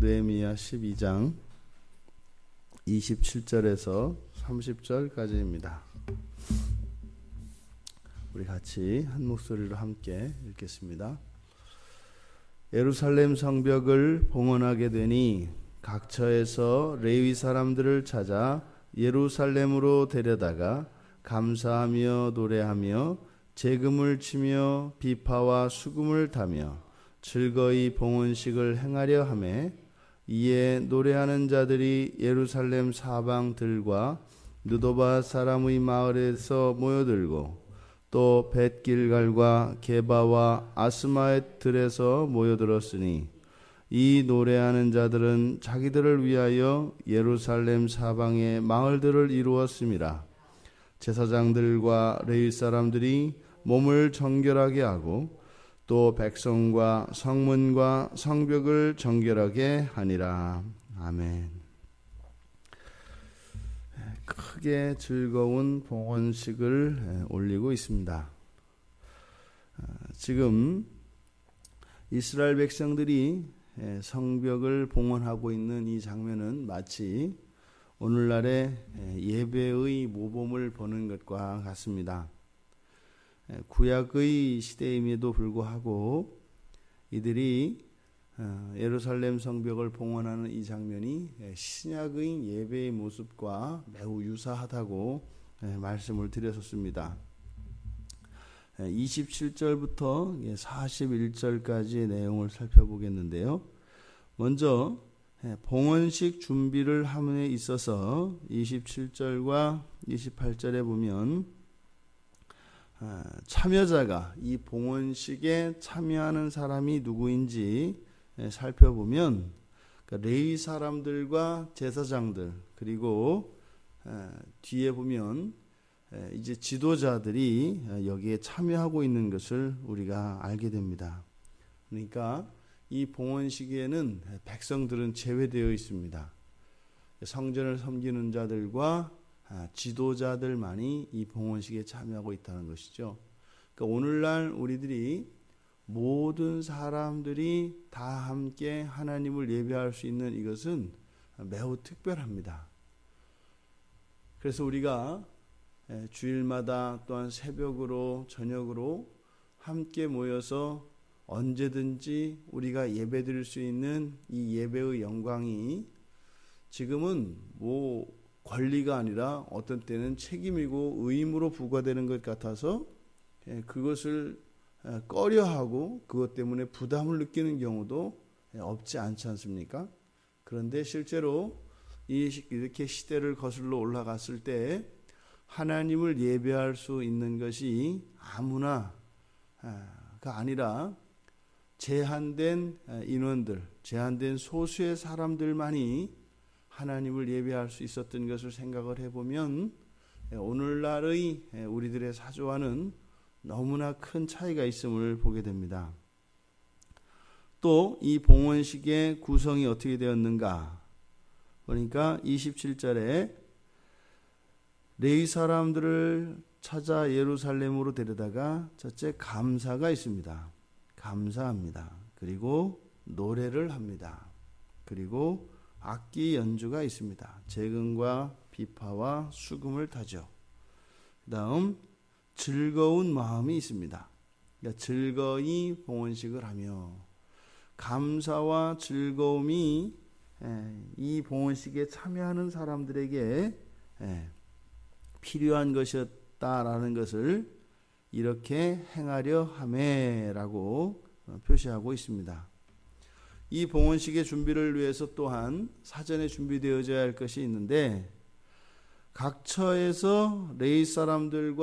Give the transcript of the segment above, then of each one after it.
느헤미야 12장 27절에서 30절까지입니다. 우리 같이 한 목소리로 함께 읽겠습니다. 예루살렘 성벽을 봉헌하게 되니 각처에서 레위 사람들을 찾아 예루살렘으로 데려다가 감사하며 노래하며 재금을 치며 비파와 수금을 타며 즐거이 봉헌식을 행하려 하매 이에 노래하는 자들이 예루살렘 사방들과 느도바 사람의 마을에서 모여들고 또 벳길갈과 게바와 아스마의 들에서 모여들었으니 이 노래하는 자들은 자기들을 위하여 예루살렘 사방의 마을들을 이루었음이라. 제사장들과 레위 사람들이 몸을 정결하게 하고 또 백성과 성문과 성벽을 정결하게 하니라. 아멘. 크게 즐거운 봉헌식을 올리고 있습니다. 지금 이스라엘 백성들이 성벽을 봉헌하고 있는 이 장면은 마치 오늘날의 예배의 모범을 보는 것과 같습니다. 구약의 시대임에도 불구하고 이들이 예루살렘 성벽을 봉헌하는 이 장면이 신약의 예배의 모습과 매우 유사하다고 말씀을 드렸었습니다. 27절부터 41절까지의 내용을 살펴보겠는데요. 먼저 봉헌식 준비를 함에 있어서 27절과 28절에 보면 참여자가 이 봉헌식에 참여하는 사람이 누구인지 살펴보면 레위 사람들과 제사장들 그리고 뒤에 보면 이제 지도자들이 여기에 참여하고 있는 것을 우리가 알게 됩니다. 그러니까 이 봉헌식에는 백성들은 제외되어 있습니다. 성전을 섬기는 자들과 지도자들만이 이 봉헌식에 참여하고 있다는 것이죠. 그러니까 오늘날 우리들이 모든 사람들이 다 함께 하나님을 예배할 수 있는 이것은 매우 특별합니다. 그래서 우리가 주일마다 또한 새벽으로 저녁으로 함께 모여서 언제든지 우리가 예배드릴 수 있는 이 예배의 영광이 지금은 권리가 아니라 어떤 때는 책임이고 의무로 부과되는 것 같아서 그것을 꺼려하고 그것 때문에 부담을 느끼는 경우도 없지 않지 않습니까? 그런데 실제로 이렇게 시대를 거슬러 올라갔을 때 하나님을 예배할 수 있는 것이 아무나가 아니라 제한된 인원들, 제한된 소수의 사람들만이 하나님을 예배할 수 있었던 것을 생각을 해보면 오늘날의 우리들의 사조와는 너무나 큰 차이가 있음을 보게 됩니다. 또 이 봉헌식의 구성이 어떻게 되었는가? 그러니까 27절에 레위 사람들을 찾아 예루살렘으로 데려다가 첫째 감사가 있습니다. 감사합니다. 그리고 노래를 합니다. 그리고 악기 연주가 있습니다. 재금과 비파와 수금을 타죠. 그 다음 즐거운 마음이 있습니다. 그러니까 즐거이 봉헌식을 하며 감사와 즐거움이 이 봉헌식에 참여하는 사람들에게 필요한 것이었다라는 것을 이렇게 행하려 하매라고 표시하고 있습니다. 이 봉헌식의 준비를 위해서 또한 사전에 준비되어져야 할 것이 있는데 각처에서 레위 사람들이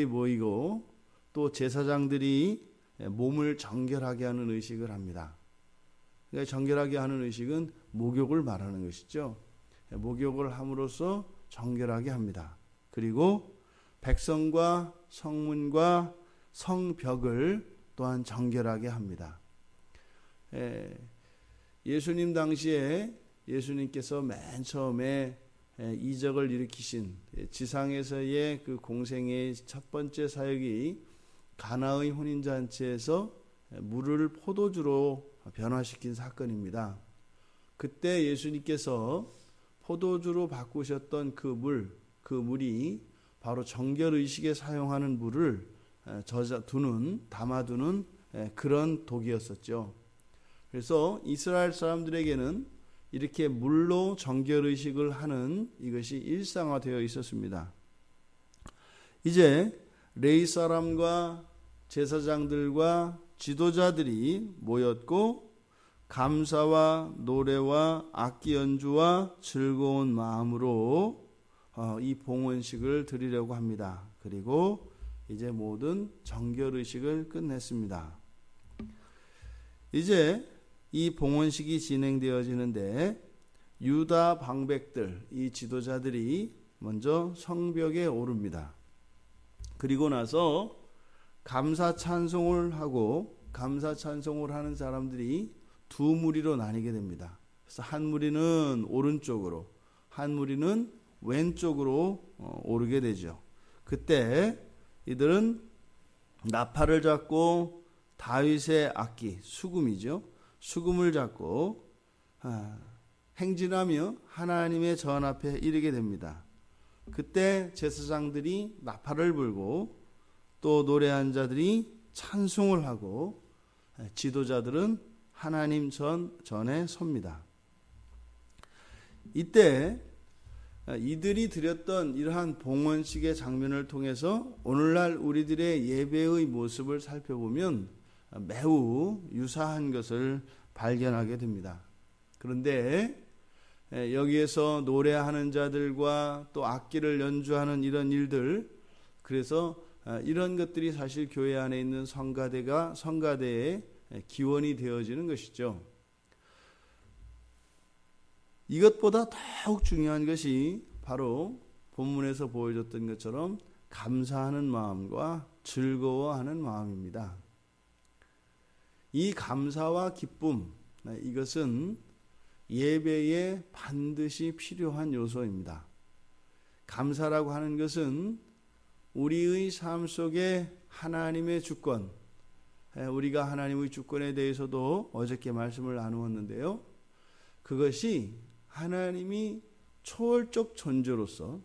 모이고 또 제사장들이 몸을 정결하게 하는 의식을 합니다. 그러니까 정결하게 하는 의식은 목욕을 말하는 것이죠. 목욕을 함으로써 정결하게 합니다. 그리고 백성과 성문과 성벽을 또한 정결하게 합니다. 예수님 당시에 예수님께서 맨 처음에 이적을 일으키신 지상에서의 그 공생의 첫 번째 사역이 가나의 혼인잔치에서 물을 포도주로 변화시킨 사건입니다. 그때 예수님께서 포도주로 바꾸셨던 그 물이 바로 정결의식에 사용하는 물을 담아두는 그런 독이었었죠. 그래서 이스라엘 사람들에게는 이렇게 물로 정결의식을 하는 이것이 일상화되어 있었습니다. 이제 레위 사람과 제사장들과 지도자들이 모였고 감사와 노래와 악기 연주와 즐거운 마음으로 이 봉헌식을 드리려고 합니다. 그리고 이제 모든 정결의식을 끝냈습니다. 이제 이 봉헌식이 진행되어지는데 유다 방백들, 이 지도자들이 먼저 성벽에 오릅니다. 그리고 나서 감사 찬송을 하고 감사 찬송을 하는 사람들이 두 무리로 나뉘게 됩니다. 그래서 한 무리는 오른쪽으로, 한 무리는 왼쪽으로 오르게 되죠. 그때 이들은 나팔을 잡고 다윗의 악기, 수금이죠. 수금을 잡고 행진하며 하나님의 전 앞에 이르게 됩니다. 그때 제사장들이 나팔을 불고 또 노래한 자들이 찬송을 하고 지도자들은 하나님 전에 섭니다. 이때 이들이 드렸던 이러한 봉헌식의 장면을 통해서 오늘날 우리들의 예배의 모습을 살펴보면 매우 유사한 것을 발견하게 됩니다. 그런데 여기에서 노래하는 자들과 또 악기를 연주하는 이런 일들, 그래서 이런 것들이 사실 교회 안에 있는 성가대의 기원이 되어지는 것이죠. 이것보다 더욱 중요한 것이 바로 본문에서 보여줬던 것처럼 감사하는 마음과 즐거워하는 마음입니다. 이 감사와 기쁨, 이것은 예배에 반드시 필요한 요소입니다. 감사라고 하는 것은 우리의 삶 속에 하나님의 주권, 우리가 하나님의 주권에 대해서도 어저께 말씀을 나누었는데요. 그것이 하나님이 초월적 존재로서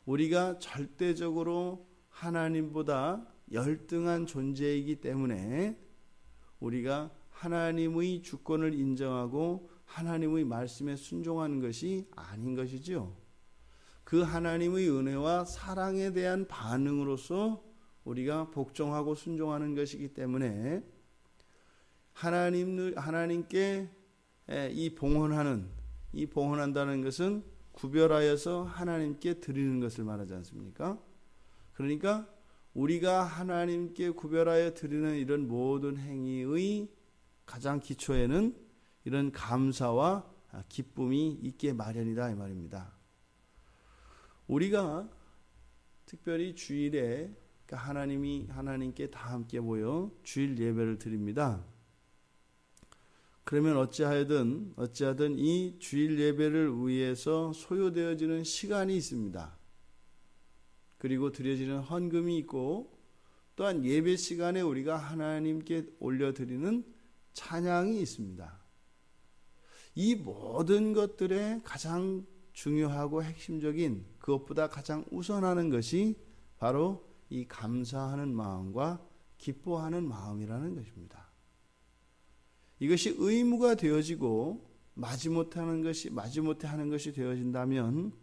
우리가 절대적으로 하나님보다 열등한 존재이기 때문에 우리가 하나님의 주권을 인정하고 하나님의 말씀에 순종하는 것이 아닌 것이죠. 그 하나님의 은혜와 사랑에 대한 반응으로서 우리가 복종하고 순종하는 것이기 때문에 하나님께 이 봉헌한다는 것은 구별하여서 하나님께 드리는 것을 말하지 않습니까? 그러니까 우리가 하나님께 구별하여 드리는 이런 모든 행위의 가장 기초에는 이런 감사와 기쁨이 있게 마련이다 이 말입니다. 우리가 특별히 주일에 하나님께 다 함께 모여 주일 예배를 드립니다. 그러면 어찌하든 이 주일 예배를 위해서 소요되어지는 시간이 있습니다. 그리고 드려지는 헌금이 있고 또한 예배 시간에 우리가 하나님께 올려드리는 찬양이 있습니다. 이 모든 것들의 가장 중요하고 핵심적인, 그것보다 가장 우선하는 것이 바로 이 감사하는 마음과 기뻐하는 마음이라는 것입니다. 이것이 의무가 되어지고 마지못해 하는 것이 되어진다면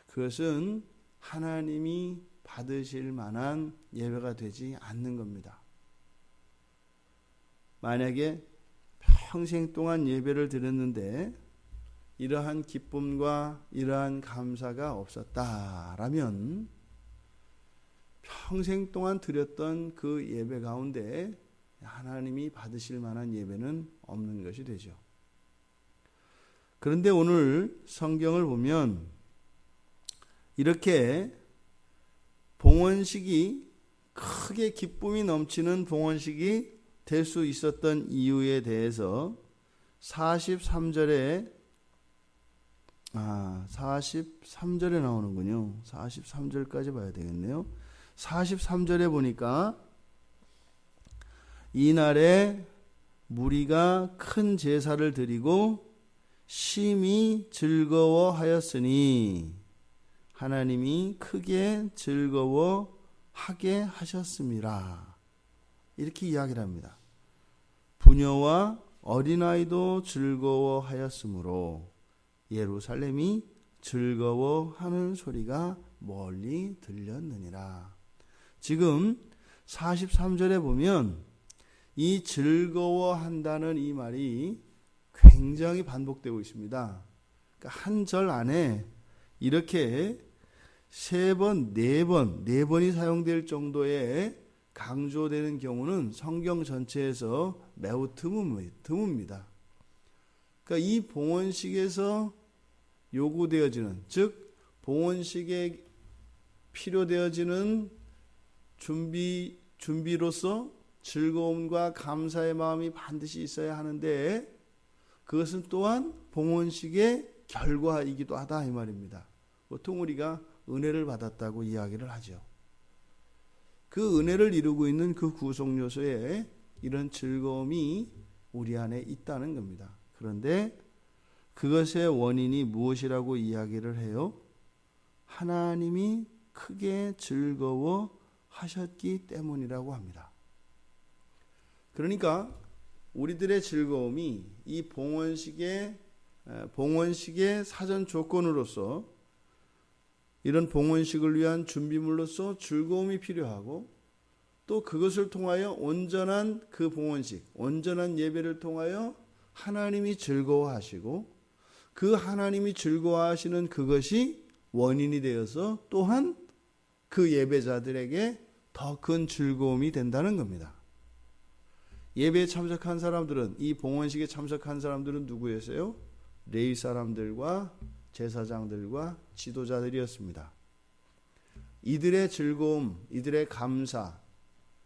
그것은 하나님이 받으실 만한 예배가 되지 않는 겁니다. 만약에 평생 동안 예배를 드렸는데 이러한 기쁨과 이러한 감사가 없었다라면 평생 동안 드렸던 그 예배 가운데 하나님이 받으실 만한 예배는 없는 것이 되죠. 그런데 오늘 성경을 보면 이렇게 봉헌식이 크게 기쁨이 넘치는 봉헌식이 될 수 있었던 이유에 대해서 43절에 나오는군요. 43절까지 봐야 되겠네요. 43절에 보니까 이날에 무리가 큰 제사를 드리고 심히 즐거워하였으니 하나님이 크게 즐거워하게 하셨습니다. 이렇게 이야기를 합니다. 부녀와 어린아이도 즐거워하였으므로 예루살렘이 즐거워하는 소리가 멀리 들렸느니라. 지금 43절에 보면 이 즐거워한다는 이 말이 굉장히 반복되고 있습니다. 그러니까 한 절 안에 이렇게 세 번, 네 번이 사용될 정도의 강조되는 경우는 성경 전체에서 매우 드뭅니다. 그러니까 이 봉헌식에서 요구되어지는, 즉 봉헌식에 필요되어지는 준비로서 즐거움과 감사의 마음이 반드시 있어야 하는데 그것은 또한 봉헌식의 결과이기도 하다 이 말입니다. 보통 우리가 은혜를 받았다고 이야기를 하죠. 그 은혜를 이루고 있는 그 구속 요소에 이런 즐거움이 우리 안에 있다는 겁니다. 그런데 그것의 원인이 무엇이라고 이야기를 해요? 하나님이 크게 즐거워하셨기 때문이라고 합니다. 그러니까 우리들의 즐거움이 이 봉헌식의 사전 조건으로서 이런 봉헌식을 위한 준비물로서 즐거움이 필요하고 또 그것을 통하여 온전한 그 봉헌식, 온전한 예배를 통하여 하나님이 즐거워하시고 그 하나님이 즐거워하시는 그것이 원인이 되어서 또한 그 예배자들에게 더 큰 즐거움이 된다는 겁니다. 예배에 참석한 사람들은, 이 봉헌식에 참석한 사람들은 누구였어요? 레위 사람들과 제사장들과 지도자들이었습니다. 이들의 즐거움, 이들의 감사,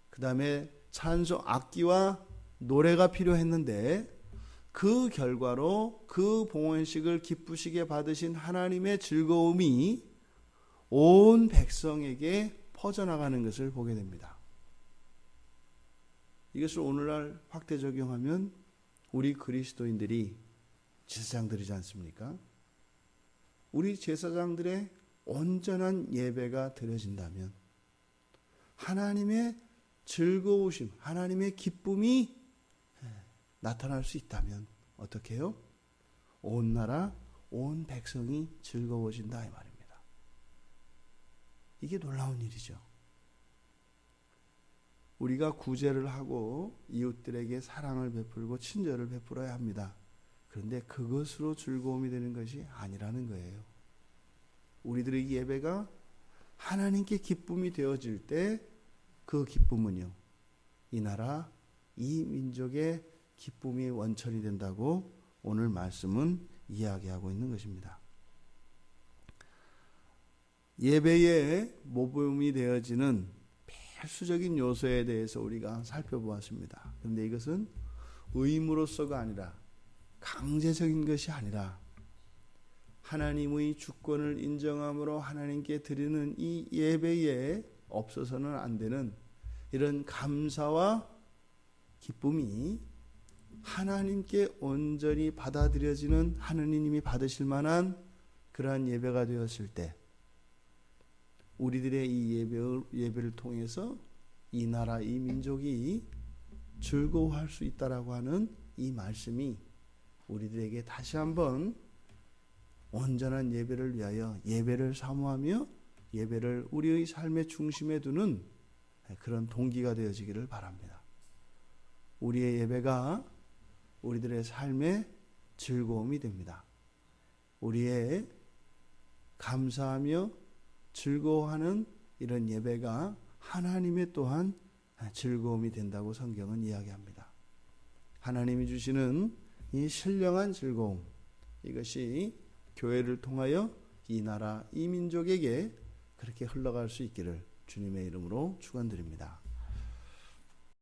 그 다음에 찬송, 악기와 노래가 필요했는데 그 결과로 그 봉헌식을 기쁘시게 받으신 하나님의 즐거움이 온 백성에게 퍼져나가는 것을 보게 됩니다. 이것을 오늘날 확대 적용하면 우리 그리스도인들이 제사장들이지 않습니까? 우리 제사장들의 온전한 예배가 드려진다면 하나님의 즐거우심, 하나님의 기쁨이 나타날 수 있다면 어떻게 해요? 온 나라, 온 백성이 즐거워진다 이 말입니다. 이게 놀라운 일이죠. 우리가 구제를 하고 이웃들에게 사랑을 베풀고 친절을 베풀어야 합니다. 그런데 그것으로 즐거움이 되는 것이 아니라는 거예요. 우리들의 예배가 하나님께 기쁨이 되어질 때 그 기쁨은요, 이 나라, 이 민족의 기쁨이 원천이 된다고 오늘 말씀은 이야기하고 있는 것입니다. 예배에 모범이 되어지는 필수적인 요소에 대해서 우리가 살펴보았습니다. 그런데 이것은 의무로서가 아니라 강제적인 것이 아니라 하나님의 주권을 인정함으로 하나님께 드리는 이 예배에 없어서는 안 되는 이런 감사와 기쁨이 하나님께 온전히 받아들여지는, 하느님이 받으실 만한 그러한 예배가 되었을 때 우리들의 이 예배를 통해서 이 나라, 이 민족이 즐거워할 수 있다라고 하는 이 말씀이 우리들에게 다시 한번 온전한 예배를 위하여 예배를 사모하며 예배를 우리의 삶의 중심에 두는 그런 동기가 되어지기를 바랍니다. 우리의 예배가 우리들의 삶의 즐거움이 됩니다. 우리의 감사하며 즐거워하는 이런 예배가 하나님의 또한 즐거움이 된다고 성경은 이야기합니다. 하나님이 주시는 이 신령한 즐거움, 이것이 교회를 통하여 이 나라, 이 민족에게 그렇게 흘러갈 수 있기를 주님의 이름으로 축원드립니다.